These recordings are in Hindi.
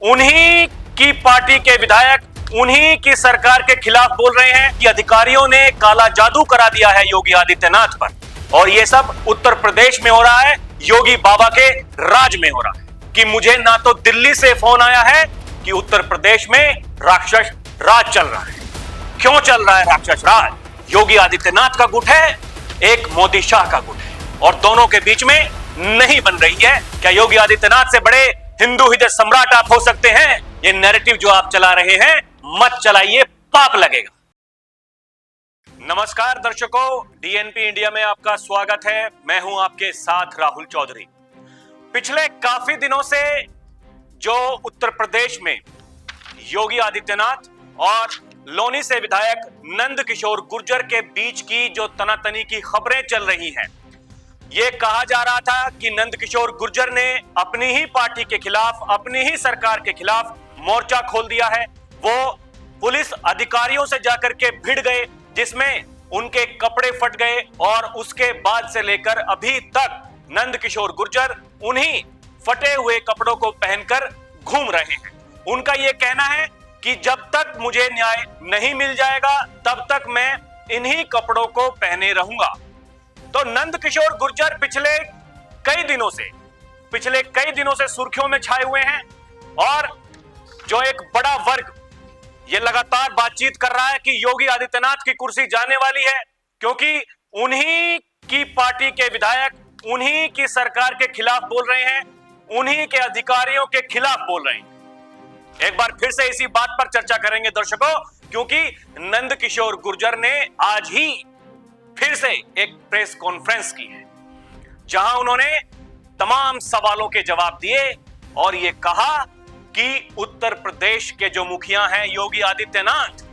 उन्हीं की पार्टी के विधायक उन्हीं की सरकार के खिलाफ बोल रहे हैं कि अधिकारियों ने काला जादू करा दिया है योगी आदित्यनाथ पर। और यह सब उत्तर प्रदेश में हो रहा है, योगी बाबा के राज में हो रहा है। कि मुझे ना तो दिल्ली से फोन आया है कि उत्तर प्रदेश में राक्षस राज चल रहा है। क्यों चल रहा है राक्षस राज? योगी आदित्यनाथ का गुट है, एक मोदी शाह का गुट है, और दोनों के बीच में नहीं बन रही है। क्या योगी आदित्यनाथ से बड़े हिंदू हृदय सम्राट आप हो सकते हैं? ये नैरेटिव जो आप चला रहे हैं मत चलाइए, पाप लगेगा। नमस्कार दर्शकों, डीएनपी इंडिया में आपका स्वागत है। मैं हूं आपके साथ राहुल चौधरी। पिछले काफी दिनों से जो उत्तर प्रदेश में योगी आदित्यनाथ और लोनी से विधायक नंद किशोर गुर्जर के बीच की जो तनातनी की खबरें चल रही हैं, ये कहा जा रहा था कि नंद किशोर गुर्जर ने अपनी ही पार्टी के खिलाफ, अपनी ही सरकार के खिलाफ मोर्चा खोल दिया है। वो पुलिस अधिकारियों से जाकर के भिड़ गए, जिसमें उनके कपड़े फट गए, और उसके बाद से लेकर अभी तक नंद किशोर गुर्जर उन्हीं फटे हुए कपड़ों को पहनकर घूम रहे हैं। उनका यह कहना है कि जब तक मुझे न्याय नहीं मिल जाएगा तब तक मैं इन्हीं कपड़ों को पहने रहूंगा। तो नंद किशोर गुर्जर पिछले कई दिनों से सुर्खियों में छाए हुए हैं, और जो एक बड़ा वर्ग ये लगातार बातचीत कर रहा है कि योगी आदित्यनाथ की कुर्सी जाने वाली है, क्योंकि उन्हीं की पार्टी के विधायक उन्हीं की सरकार के खिलाफ बोल रहे हैं, उन्हीं के अधिकारियों के खिलाफ बोल रहे हैं। एक बार फिर से इसी बात पर चर्चा करेंगे दर्शकों, क्योंकि नंद किशोर गुर्जर ने आज ही फिर से एक प्रेस कॉन्फ्रेंस की है, जहां उन्होंने तमाम सवालों के जवाब दिए और यह कहा कि उत्तर प्रदेश के जो मुखिया हैं योगी आदित्यनाथ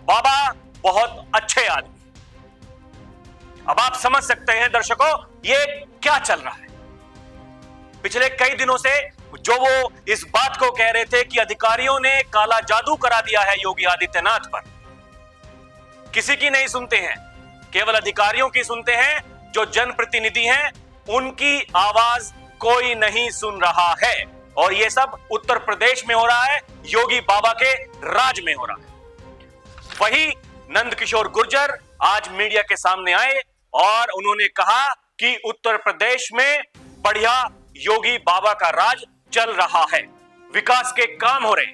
बाबा बहुत अच्छे आदमी। अब आप समझ सकते हैं दर्शकों ये क्या चल रहा है। पिछले कई दिनों से जो वो इस बात को कह रहे थे कि अधिकारियों ने काला जादू करा दिया है योगी आदित्यनाथ पर, किसी की नहीं सुनते हैं, केवल अधिकारियों की सुनते हैं। जो जनप्रतिनिधि हैं उनकी आवाज कोई नहीं सुन रहा है, और यह सब उत्तर प्रदेश में हो रहा है, योगी बाबा के राज में हो रहा है। वही नंद किशोर गुर्जर आज मीडिया के सामने आए और उन्होंने कहा कि उत्तर प्रदेश में बढ़िया योगी बाबा का राज चल रहा है, विकास के काम हो रहे।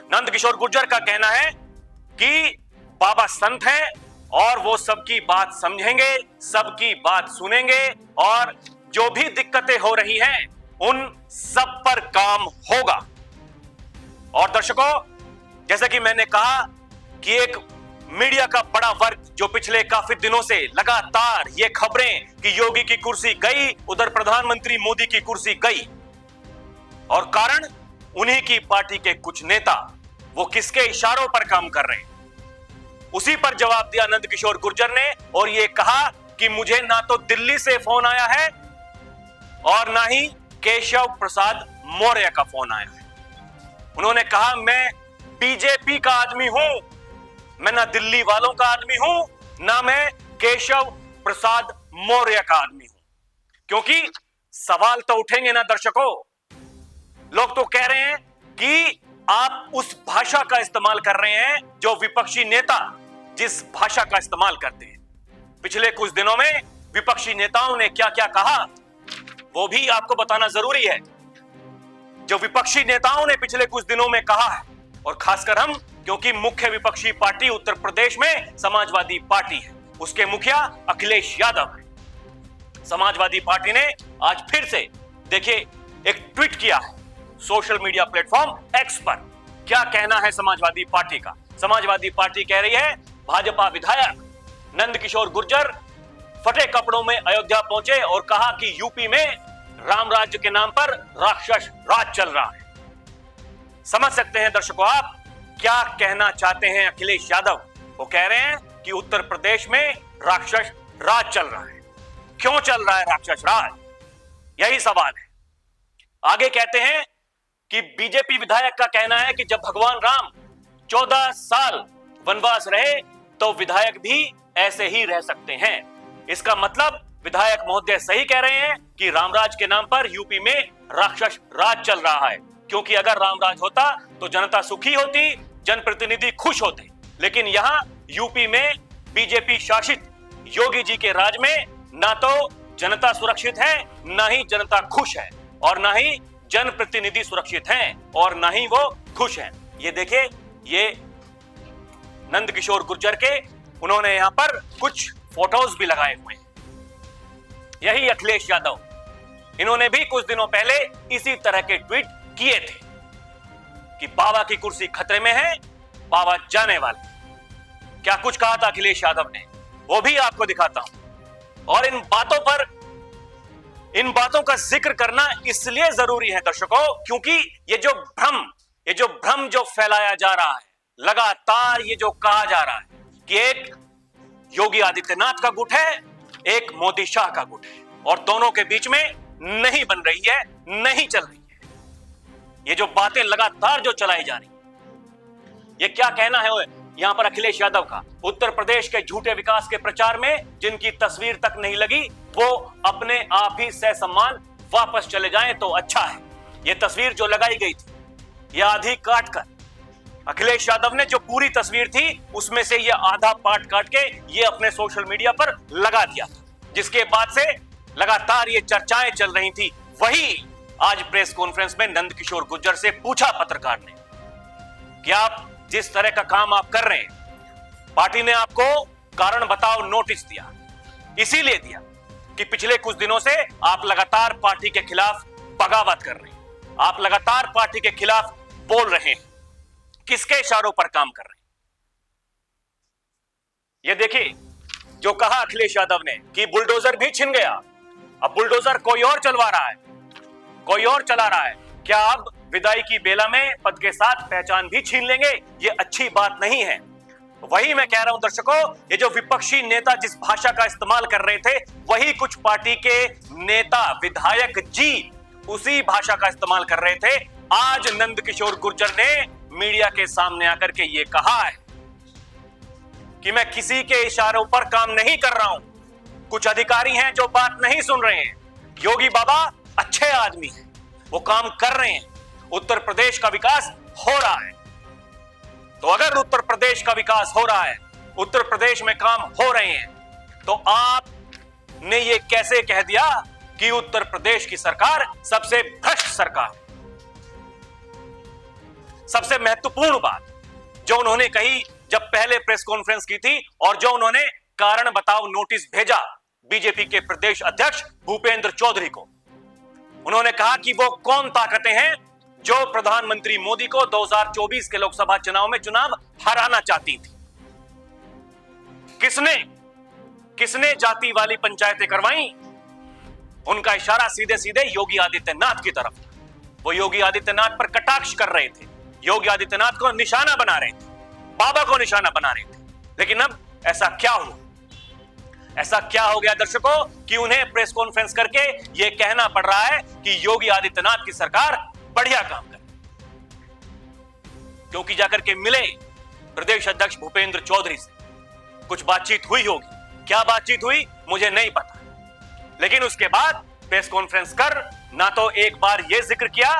नंद किशोर गुर्जर का कहना है कि बाबा संत हैं और वो सबकी बात समझेंगे, सबकी बात सुनेंगे, और जो भी दिक्कतें हो रही हैं उन सब पर काम होगा। और दर्शकों, जैसा कि मैंने कहा कि एक मीडिया का बड़ा वर्ग जो पिछले काफी दिनों से लगातार ये खबरें कि योगी की कुर्सी गई, उधर प्रधानमंत्री मोदी की कुर्सी गई, और कारण उन्हीं की पार्टी के कुछ नेता वो किसके इशारों पर काम कर रहे हैं, उसी पर जवाब दिया नंद किशोर गुर्जर ने, और यह कहा कि मुझे ना तो दिल्ली से फोन आया है और ना ही केशव प्रसाद मौर्य का फोन आया है। उन्होंने कहा मैं बीजेपी का आदमी हूं, मैं ना दिल्ली वालों का आदमी हूं, ना मैं केशव प्रसाद मौर्य का आदमी हूं। क्योंकि सवाल तो उठेंगे ना दर्शकों, लोग तो कह रहे हैं कि आप उस भाषा का इस्तेमाल कर रहे हैं जो विपक्षी नेता जिस भाषा का इस्तेमाल करते हैं। पिछले कुछ दिनों में विपक्षी नेताओं ने क्या क्या कहा वो भी आपको बताना जरूरी है। जो विपक्षी नेताओं ने पिछले कुछ दिनों में कहा है, और खासकर हम, क्योंकि मुख्य विपक्षी पार्टी उत्तर प्रदेश में समाजवादी पार्टी है, उसके मुखिया अखिलेश यादव है। समाजवादी पार्टी ने आज फिर से देखिए एक ट्वीट किया है सोशल मीडिया प्लेटफॉर्म एक्स पर। क्या कहना है समाजवादी पार्टी का? समाजवादी पार्टी कह रही है भाजपा विधायक नंद किशोर गुर्जर फटे कपड़ों में अयोध्या पहुंचे और कहा कि यूपी में राम राज्य के नाम पर राक्षस राज चल रहा है। समझ सकते हैं दर्शकों आप क्या कहना चाहते हैं अखिलेश यादव। वो कह रहे हैं कि उत्तर प्रदेश में राक्षस राज चल रहा है। क्यों चल रहा है राक्षस राज? यही सवाल है। आगे कहते हैं कि बीजेपी विधायक का कहना है कि जब भगवान राम 14 साल वनवास रहे तो विधायक भी ऐसे ही रह सकते हैं। इसका मतलब विधायक महोदय सही कह रहे हैं कि रामराज के नाम पर यूपी में राक्षस राज चल रहा है। क्योंकि अगर रामराज होता तो जनता सुखी होती, जनप्रतिनिधि खुश होते। लेकिन यहां यूपी में बीजेपी शासित योगी जी के राज में ना तो जनता सुरक्षित है, ना ही जनता खुश है, और ना ही जनप्रतिनिधि सुरक्षित हैं, और ना ही वो खुश हैं। ये देखिए, ये नंदकिशोर गुर्जर के उन्होंने यहां पर कुछ फोटोज भी लगाए हुए हैं। यही अखिलेश यादव, इन्होंने भी कुछ दिनों पहले इसी तरह के ट्वीट किए थे कि बाबा की कुर्सी खतरे में है, बाबा जाने वाले। क्या कुछ कहा था अखिलेश यादव ने, वो भी आपको दिखाता हूं। और इन बातों का जिक्र करना इसलिए जरूरी है दर्शकों, क्योंकि ये जो भ्रम जो फैलाया जा रहा है, लगातार ये जो कहा जा रहा है कि एक योगी आदित्यनाथ का गुट है, एक मोदी शाह का गुट है, और दोनों के बीच में नहीं बन रही है, नहीं चल रही है। ये जो बातें लगातार जो चलाई जा रही, ये क्या कहना है यहां पर अखिलेश यादव का। उत्तर प्रदेश के झूठे विकास के प्रचार में जिनकी तस्वीर तक नहीं लगी, वो अपने आप ही ससम्मान वापस चले जाएं तो अच्छा है। ये तस्वीर जो लगाई गई थी, ये आधी काट कर अखिलेश यादव ने जो पूरी तस्वीर थी उसमें से ये आधा पार्ट काट के ये अपने सोशल मीडिया पर लगा दिया था, जिसके बाद से लगातार ये चर्चाएं चल रही थी। वही आज प्रेस कॉन्फ्रेंस में नंदकिशोर गुर्जर से पूछा पत्रकार ने कि आप जिस तरह का काम आप कर रहे हैं, पार्टी ने आपको कारण बताओ नोटिस दिया, इसीलिए दिया कि पिछले कुछ दिनों से आप लगातार पार्टी के खिलाफ बगावत कर रहे हैं, आप लगातार पार्टी के खिलाफ बोल रहे हैं। किसके इशारों पर काम कर रहे हैं? ये देखिए, जो कहा अखिलेश यादव ने कि बुलडोजर भी छिन गया, अब बुलडोजर कोई और चलवा रहा है, कोई और चला रहा है। क्या अब विदाई की बेला में पद के साथ पहचान भी छीन लेंगे? ये अच्छी बात नहीं है। वही मैं कह रहा हूं दर्शकों, ये जो विपक्षी नेता जिस भाषा का इस्तेमाल कर रहे थे, वही कुछ पार्टी के नेता विधायक जी उसी भाषा का इस्तेमाल कर रहे थे। आज नंदकिशोर गुर्जर ने मीडिया के सामने आकर के ये कहा है कि मैं किसी के इशारों पर काम नहीं कर रहा हूं। कुछ अधिकारी हैं जो बात नहीं सुन रहे हैं। योगी बाबा अच्छे आदमी हैं, वो काम कर रहे हैं, उत्तर प्रदेश का विकास हो रहा है। तो अगर उत्तर प्रदेश का विकास हो रहा है, उत्तर प्रदेश में काम हो रहे हैं, तो आपने ये कैसे कह दिया कि उत्तर प्रदेश की सरकार सबसे भ्रष्ट सरकार है? सबसे महत्वपूर्ण बात जो उन्होंने कही जब पहले प्रेस कॉन्फ्रेंस की थी, और जो उन्होंने कारण बताओ नोटिस भेजा बीजेपी के प्रदेश अध्यक्ष भूपेंद्र चौधरी को, उन्होंने कहा कि वो कौन ताकतें हैं जो प्रधानमंत्री मोदी को 2024 के लोकसभा चुनाव में चुनाव हराना चाहती थी। किसने जाति वाली पंचायतें करवाई? उनका इशारा सीधे सीधे योगी आदित्यनाथ की तरफ था। वो योगी आदित्यनाथ पर कटाक्ष कर रहे थे, योगी आदित्यनाथ को निशाना बना रहे थे, बाबा को निशाना बना रहे थे। लेकिन अब ऐसा क्या हुआ? ऐसा क्या हो गया दर्शकों कि उन्हें प्रेस कॉन्फ्रेंस करके यह कहना पड़ रहा है कि योगी आदित्यनाथ की सरकार बढ़िया काम करे, क्योंकि जाकर के मिले प्रदेश अध्यक्ष भूपेंद्र चौधरी से, कुछ बातचीत हुई होगी। क्या बातचीत हुई मुझे नहीं पता, लेकिन उसके बाद प्रेस कॉन्फ्रेंस कर ना तो एक बार यह जिक्र किया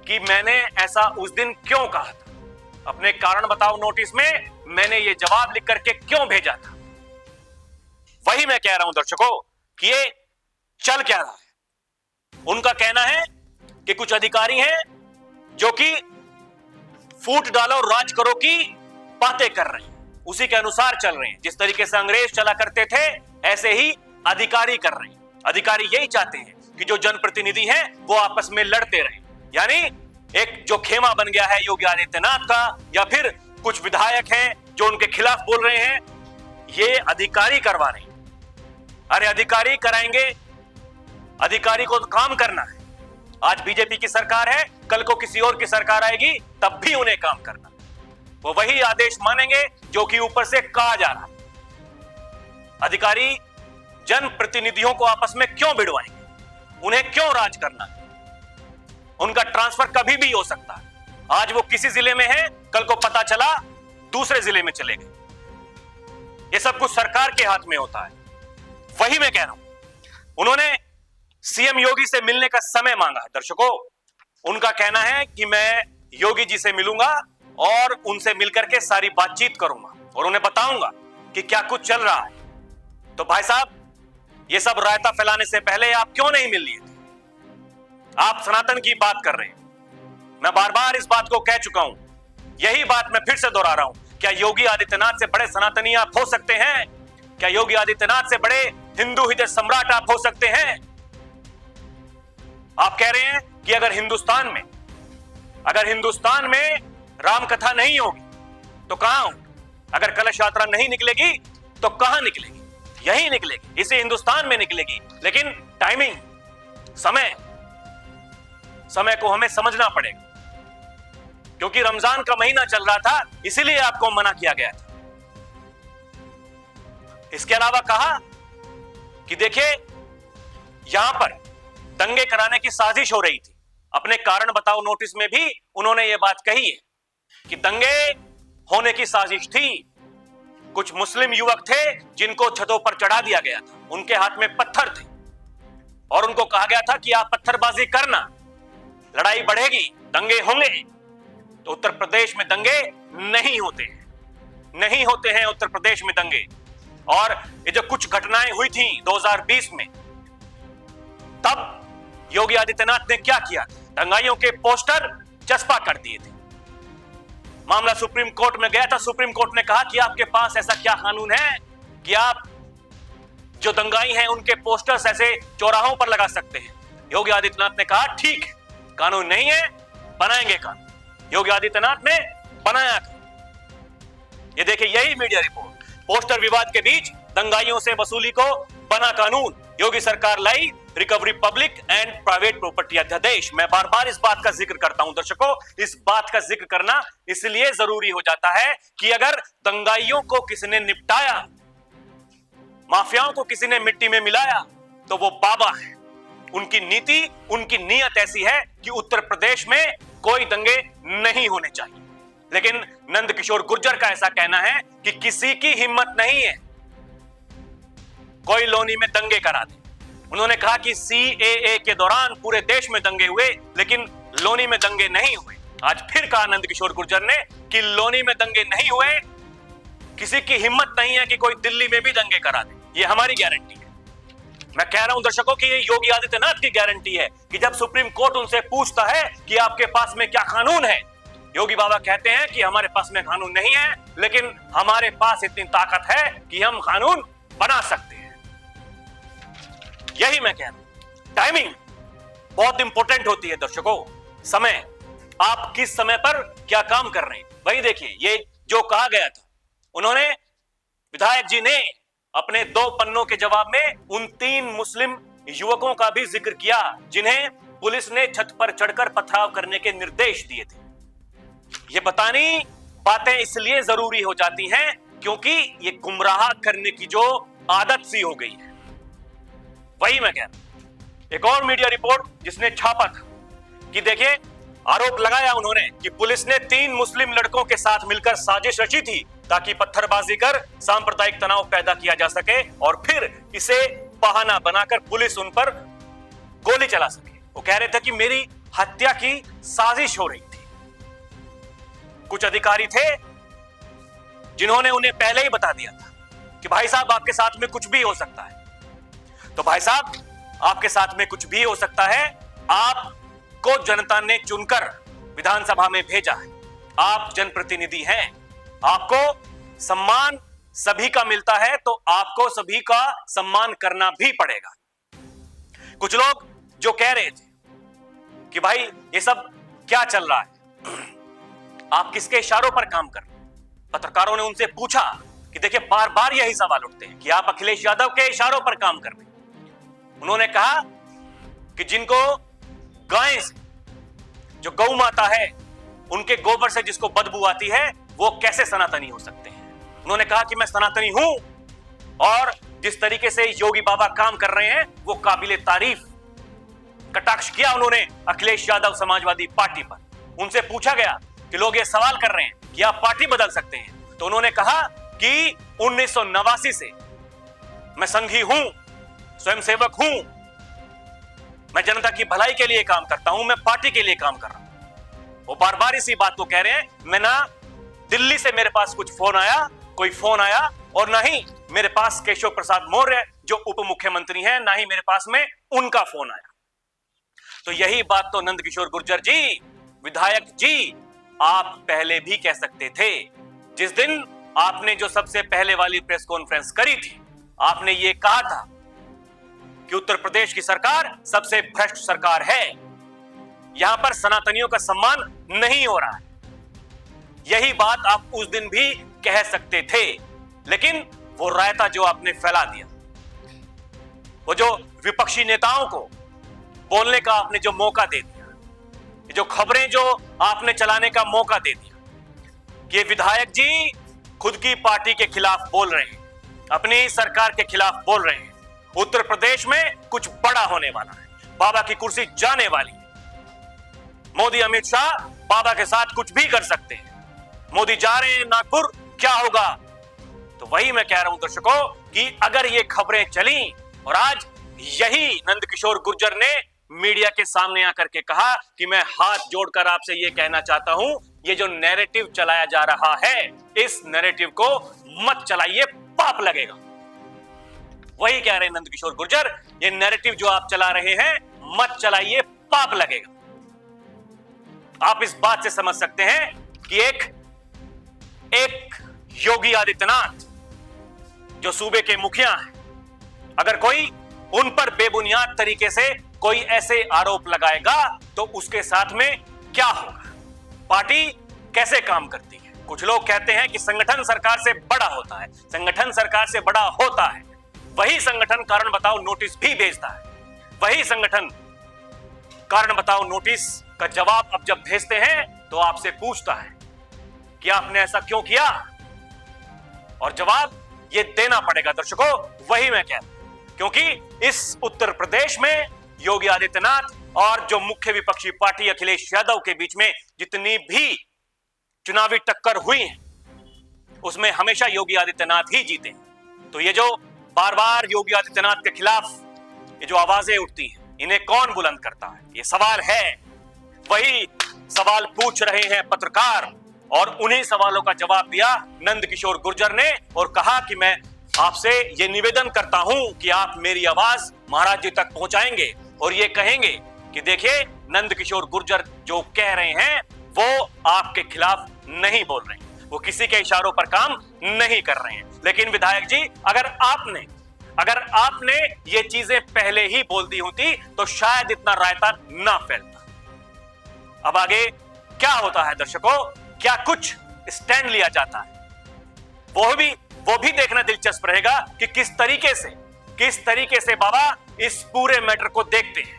कि मैंने ऐसा उस दिन क्यों कहा था, अपने कारण बताओ नोटिस में मैंने ये जवाब लिख करके क्यों भेजा था। वही मैं कह रहा हूं दर्शकों कि ये चल क्या रहा है। उनका कहना है कि कुछ अधिकारी हैं जो कि फूट डालो राज करो की बातें कर रहे हैं, उसी के अनुसार चल रहे हैं। जिस तरीके से अंग्रेज चला करते थे, ऐसे ही अधिकारी कर रहे हैं। अधिकारी यही चाहते हैं कि जो जनप्रतिनिधि हैं वो आपस में लड़ते रहें। यानी एक जो खेमा बन गया है योगी आदित्यनाथ का, या फिर कुछ विधायक हैं जो उनके खिलाफ बोल रहे हैं, ये अधिकारी करवा रहे हैं। अरे अधिकारी कराएंगे, अधिकारी को तो काम करना है। आज बीजेपी की सरकार है, कल को किसी और की सरकार आएगी, तब भी उन्हें काम करना। वो वही आदेश मानेंगे जो कि ऊपर से कहा जा रहा है। अधिकारी जनप्रतिनिधियों को आपस में क्यों भिड़वाएंगे? उन्हें क्यों राज करना है? उनका ट्रांसफर कभी भी हो सकता है। आज वो किसी जिले में है, कल को पता चला दूसरे जिले में चले गए। ये सब कुछ सरकार के हाथ में होता है। वही मैं कह रहा हूं, उन्होंने सीएम योगी से मिलने का समय मांगा है दर्शकों। उनका कहना है कि मैं योगी जी से मिलूंगा और उनसे मिलकर के सारी बातचीत करूंगा और उन्हें बताऊंगा कि क्या कुछ चल रहा है। तो भाई साहब, ये सब रायता फैलाने से पहले आप क्यों नहीं मिल लिए थे? आप सनातन की बात कर रहे हैं। मैं बार बार इस बात को कह चुका हूं, यही बात मैं फिर से दोहरा रहा हूं। क्या योगी आदित्यनाथ से बड़े सनातनी आप हो सकते हैं? क्या योगी आदित्यनाथ से बड़े हिंदू हृदय सम्राट आप हो सकते हैं? आप कह रहे हैं कि अगर हिंदुस्तान में राम कथा नहीं होगी तो कहां होगी? अगर कलश यात्रा नहीं निकलेगी तो कहां निकलेगी? यही निकलेगी, इसी हिंदुस्तान में निकलेगी। लेकिन टाइमिंग, समय को हमें समझना पड़ेगा, क्योंकि रमजान का महीना चल रहा था, इसीलिए आपको मना किया गया था। इसके अलावा कहा कि देखिए, यहां पर दंगे कराने की साजिश हो रही थी। अपने कारण बताओ नोटिस में भी उन्होंने यह बात कही है कि दंगे होने की साजिश थी। कुछ मुस्लिम युवक थे जिनको छतों पर चढ़ा दिया गया था, उनके हाथ में पत्थर थे और उनको कहा गया था कि आप पत्थरबाजी करना, लड़ाई बढ़ेगी, दंगे होंगे। तो उत्तर प्रदेश में दंगे नहीं होते हैं उत्तर प्रदेश में दंगे। और ये जो कुछ घटनाएं हुई थी 2020 में, तब योगी आदित्यनाथ ने क्या किया? दंगाइयों के पोस्टर चस्पा कर दिए थे। मामला सुप्रीम कोर्ट में गया था। सुप्रीम कोर्ट ने कहा कि आपके पास ऐसा क्या कानून है कि आप जो दंगाई हैं उनके पोस्टर्स ऐसे चौराहों पर लगा सकते हैं? योगी आदित्यनाथ ने कहा ठीक है, कानून नहीं है, बनाएंगे कानून। योगी आदित्यनाथ ने बनाया कानून। ये देखिए, यही मीडिया रिपोर्ट। पोस्टर विवाद के बीच दंगाइयों से वसूली को बना कानून, योगी सरकार लाई recovery public and private property अध्यादेश। मैं बार बार इस बात का जिक्र करता हूं दर्शकों, इस बात का जिक्र करना इसलिए जरूरी हो जाता है कि अगर दंगाइयों को किसी ने निपटाया, माफियाओं को किसी ने मिट्टी में मिलाया, तो वो बाबा है। उनकी नीति, उनकी नीयत ऐसी है कि उत्तर प्रदेश में कोई दंगे नहीं होने चाहिए। लेकिन नंदकिशोर गुर्जर का ऐसा कहना है कि किसी की हिम्मत नहीं है कोई लोनी में दंगे करा दे। उन्होंने कहा कि CAA के दौरान पूरे देश में दंगे हुए, लेकिन लोनी में दंगे नहीं हुए। आज फिर कहा नंदकिशोर गुर्जर ने कि लोनी में दंगे नहीं हुए, किसी की हिम्मत नहीं है कि कोई दिल्ली में भी दंगे करा दे। ये हमारी गारंटी है। मैं कह रहा हूं दर्शकों कि ये योगी आदित्यनाथ की गारंटी है कि जब सुप्रीम कोर्ट उनसे पूछता है कि आपके पास में क्या कानून है, योगी बाबा कहते हैं कि हमारे पास में कानून नहीं है, लेकिन हमारे पास इतनी ताकत है कि हम कानून बना सकते हैं। यही मैं कह रहा हूं। टाइमिंग बहुत इंपॉर्टेंट होती है दर्शकों। समय, आप किस समय पर क्या काम कर रहे हैं। वही देखिए, ये जो कहा गया था, उन्होंने, विधायक जी ने अपने 2 पन्नों के जवाब में उन 3 मुस्लिम युवकों का भी जिक्र किया जिन्हें पुलिस ने छत पर चढ़कर पथराव करने के निर्देश दिए थे। ये बतानी बातें इसलिए जरूरी हो जाती हैं क्योंकि ये गुमराह करने की जो आदत सी हो गई है। वही मैं कह रहा हूं। एक और मीडिया रिपोर्ट जिसने छापा था कि देखिए, आरोप लगाया उन्होंने कि पुलिस ने 3 मुस्लिम लड़कों के साथ मिलकर साजिश रची थी ताकि पत्थरबाजी कर सांप्रदायिक तनाव पैदा किया जा सके और फिर इसे बहाना बनाकर पुलिस उन पर गोली चला सके। वो कह रहे थे कि मेरी हत्या की साजिश हो रही थी। कुछ अधिकारी थे जिन्होंने उन्हें पहले ही बता दिया था कि भाई साहब, आपके साथ में कुछ भी हो सकता है। तो भाई साहब, आपके साथ में कुछ भी हो सकता है। आपको जनता ने चुनकर विधानसभा में भेजा है, आप जनप्रतिनिधि हैं, आपको सम्मान सभी का मिलता है, तो आपको सभी का सम्मान करना भी पड़ेगा। कुछ लोग जो कह रहे थे कि भाई ये सब क्या चल रहा है, आप किसके इशारों पर काम कर रहे हैं, पत्रकारों ने उनसे पूछा कि देखिए, बार बार यही सवाल उठते हैं कि आप अखिलेश यादव के इशारों पर काम कर रहे हैं। उन्होंने कहा कि जिनको गाय से, जो गौ माता है, उनके गोबर से जिसको बदबू आती है, वो कैसे सनातनी हो सकते हैं। उन्होंने कहा कि मैं सनातनी हूं और जिस तरीके से योगी बाबा काम कर रहे हैं वो काबिले तारीफ। कटाक्ष किया उन्होंने अखिलेश यादव समाजवादी पार्टी पर। उनसे पूछा गया कि लोग ये सवाल कर रहे हैं कि आप पार्टी बदल सकते हैं, तो उन्होंने कहा कि 1989 से मैं संघी हूं, स्वयंसेवक हूं, मैं जनता की भलाई के लिए काम करता हूं, मैं पार्टी के लिए काम कर रहा हूं। वो बार बार इसी बात को कह रहे हैं। मैं ना दिल्ली से मेरे पास कोई फोन आया और ना ही मेरे पास केशव प्रसाद मौर्य जो उप मुख्यमंत्री हैं, ना ही मेरे पास में उनका फोन आया। तो यही बात तो नंदकिशोर गुर्जर जी, विधायक जी, आप पहले भी कह सकते थे। जिस दिन आपने जो सबसे पहले वाली प्रेस कॉन्फ्रेंस करी थी, आपने ये कहा था कि उत्तर प्रदेश की सरकार सबसे भ्रष्ट सरकार है, यहां पर सनातनियों का सम्मान नहीं हो रहा है। यही बात आप उस दिन भी कह सकते थे, लेकिन वो रायता जो आपने फैला दिया, वो जो विपक्षी नेताओं को बोलने का आपने जो मौका दे दिया, जो खबरें जो आपने चलाने का मौका दे दिया कि विधायक जी खुद की पार्टी के खिलाफ बोल रहे हैं, अपनी सरकार के खिलाफ बोल रहे हैं, उत्तर प्रदेश में कुछ बड़ा होने वाला है, बाबा की कुर्सी जाने वाली है, मोदी अमित शाह बाबा के साथ कुछ भी कर सकते हैं, मोदी जा रहे हैं नागपुर, क्या होगा। तो वही मैं कह रहा हूं दर्शकों कि अगर ये खबरें चली और आज यही नंदकिशोर गुर्जर ने मीडिया के सामने आकर के कहा कि मैं हाथ जोड़कर आपसे ये कहना चाहता हूं, ये जो नैरेटिव चलाया जा रहा है, इस नैरेटिव को मत चलाइए, पाप लगेगा। वही कह रहे हैं नंदकिशोर गुर्जर, ये नैरेटिव जो आप चला रहे हैं मत चलाइए, पाप लगेगा। आप इस बात से समझ सकते हैं कि एक योगी आदित्यनाथ जो सूबे के मुखिया हैं, अगर कोई उन पर बेबुनियाद तरीके से कोई ऐसे आरोप लगाएगा तो उसके साथ में क्या होगा, पार्टी कैसे काम करती है। कुछ लोग कहते हैं कि संगठन सरकार से बड़ा होता है, संगठन सरकार से बड़ा होता है, वही संगठन कारण बताओ नोटिस भी भेजता है, वही संगठन कारण बताओ नोटिस का जवाब अब जब भेजते हैं तो आपसे पूछता है कि आपने ऐसा क्यों किया, और जवाब ये देना पड़ेगा दर्शकों। वही मैं कह रहा हूं, क्योंकि इस उत्तर प्रदेश में योगी आदित्यनाथ और जो मुख्य विपक्षी पार्टी अखिलेश यादव के बीच में जितनी भी चुनावी टक्कर हुई है, उसमें हमेशा योगी आदित्यनाथ ही जीते। तो ये जो बार बार योगी आदित्यनाथ के खिलाफ ये जो आवाजें उठती हैं, इन्हें कौन बुलंद करता है, ये सवाल है। वही सवाल पूछ रहे हैं पत्रकार, और उन्हीं सवालों का जवाब दिया नंदकिशोर गुर्जर ने और कहा कि मैं आपसे ये निवेदन करता हूं कि आप मेरी आवाज महाराज जी तक पहुंचाएंगे और ये कहेंगे कि देखिए नंदकिशोर गुर्जर जो कह रहे हैं वो आपके खिलाफ नहीं बोल रहे हैं, वो किसी के इशारों पर काम नहीं कर रहे हैं। लेकिन विधायक जी, अगर आपने ये चीजें पहले ही बोल दी होती तो शायद इतना रायता ना फैलता। अब आगे क्या होता है दर्शकों, क्या कुछ स्टैंड लिया जाता है, वो भी देखना दिलचस्प रहेगा कि किस तरीके से बाबा इस पूरे मैटर को देखते हैं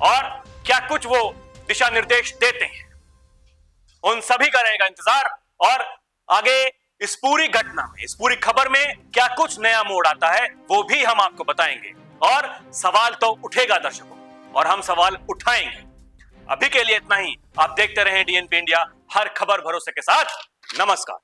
और क्या कुछ वो दिशा निर्देश देते हैं। उन सभी का रहेगा इंतजार, और आगे इस पूरी घटना में, इस पूरी खबर में क्या कुछ नया मोड़ आता है वो भी हम आपको बताएंगे। और सवाल तो उठेगा दर्शकों, और हम सवाल उठाएंगे। अभी के लिए इतना ही। आप देखते रहें डीएनपी इंडिया, हर खबर भरोसे के साथ। नमस्कार।